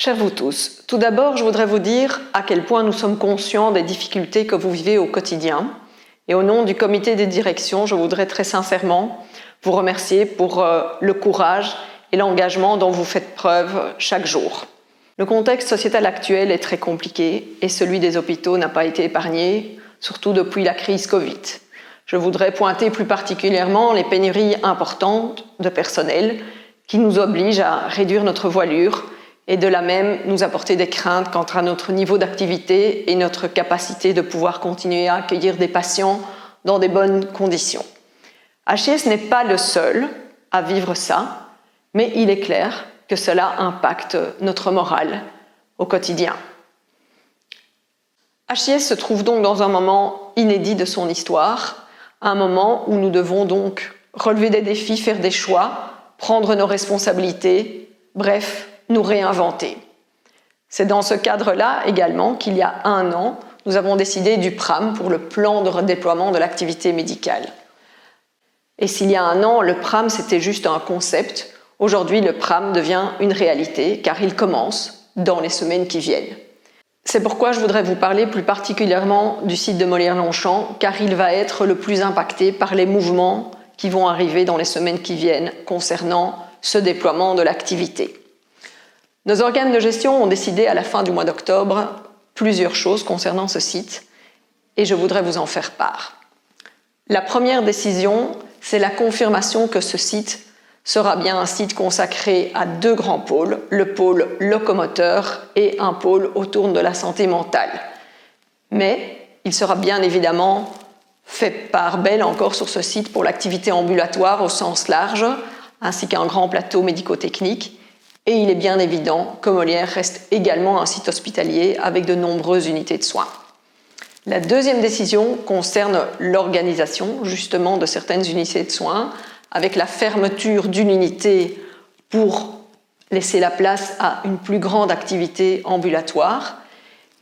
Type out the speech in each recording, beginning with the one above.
Chers vous tous, tout d'abord, je voudrais vous dire à quel point nous sommes conscients des difficultés que vous vivez au quotidien. Et au nom du comité de direction, je voudrais très sincèrement vous remercier pour le courage et l'engagement dont vous faites preuve chaque jour. Le contexte sociétal actuel est très compliqué et celui des hôpitaux n'a pas été épargné, surtout depuis la crise Covid. Je voudrais pointer plus particulièrement les pénuries importantes de personnel qui nous obligent à réduire notre voilure et de là même nous apporter des craintes quant à notre niveau d'activité et notre capacité de pouvoir continuer à accueillir des patients dans des bonnes conditions. HIS n'est pas le seul à vivre ça, mais il est clair que cela impacte notre morale au quotidien. HIS se trouve donc dans un moment inédit de son histoire, un moment où nous devons donc relever des défis, faire des choix, prendre nos responsabilités, bref, nous réinventer. C'est dans ce cadre-là également qu'il y a 1 an, nous avons décidé du PRAM pour le plan de redéploiement de l'activité médicale. Et s'il y a 1 an, le PRAM c'était juste un concept, aujourd'hui le PRAM devient une réalité car il commence dans les semaines qui viennent. C'est pourquoi je voudrais vous parler plus particulièrement du site de Molières-Longchamp car il va être le plus impacté par les mouvements qui vont arriver dans les semaines qui viennent concernant ce déploiement de l'activité. Nos organes de gestion ont décidé à la fin du mois d'octobre plusieurs choses concernant ce site et je voudrais vous en faire part. La première décision, c'est la confirmation que ce site sera bien un site consacré à 2 grands pôles, le pôle locomoteur et un pôle autour de la santé mentale. Mais il sera bien évidemment fait part belle encore sur ce site pour l'activité ambulatoire au sens large, ainsi qu'un grand plateau médico-technique. Et il est bien évident que Molières reste également un site hospitalier avec de nombreuses unités de soins. La deuxième décision concerne l'organisation justement de certaines unités de soins, avec la fermeture d'une unité pour laisser la place à une plus grande activité ambulatoire.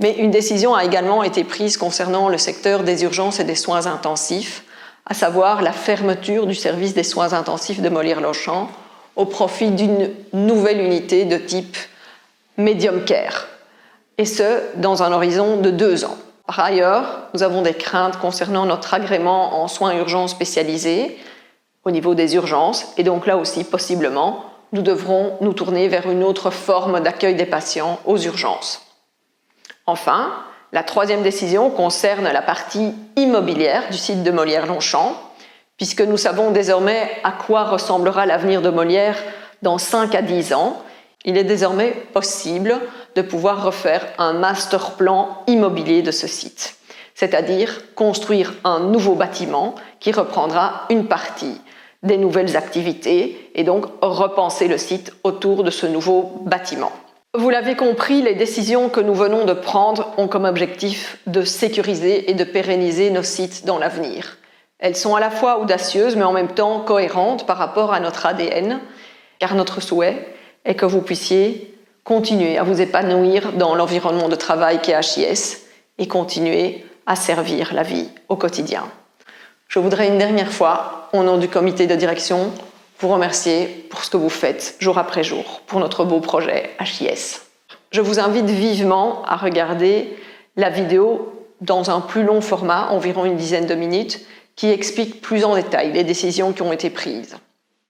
Mais une décision a également été prise concernant le secteur des urgences et des soins intensifs, à savoir la fermeture du service des soins intensifs de Molières-Longchamp au profit d'une nouvelle unité de type Medium Care, et ce, dans un horizon de 2 ans. Par ailleurs, nous avons des craintes concernant notre agrément en soins urgents spécialisés au niveau des urgences, et donc là aussi, possiblement, nous devrons nous tourner vers une autre forme d'accueil des patients aux urgences. Enfin, la troisième décision concerne la partie immobilière du site de Molières-Longchamp, puisque nous savons désormais à quoi ressemblera l'avenir de Molières dans 5 à 10 ans, il est désormais possible de pouvoir refaire un master plan immobilier de ce site, c'est-à-dire construire un nouveau bâtiment qui reprendra une partie des nouvelles activités et donc repenser le site autour de ce nouveau bâtiment. Vous l'avez compris, les décisions que nous venons de prendre ont comme objectif de sécuriser et de pérenniser nos sites dans l'avenir. Elles sont à la fois audacieuses, mais en même temps cohérentes par rapport à notre ADN, car notre souhait est que vous puissiez continuer à vous épanouir dans l'environnement de travail qu'est HIS et continuer à servir la vie au quotidien. Je voudrais une dernière fois, au nom du comité de direction, vous remercier pour ce que vous faites jour après jour pour notre beau projet HIS. Je vous invite vivement à regarder la vidéo dans un plus long format, environ une dizaine de minutes, qui explique plus en détail les décisions qui ont été prises.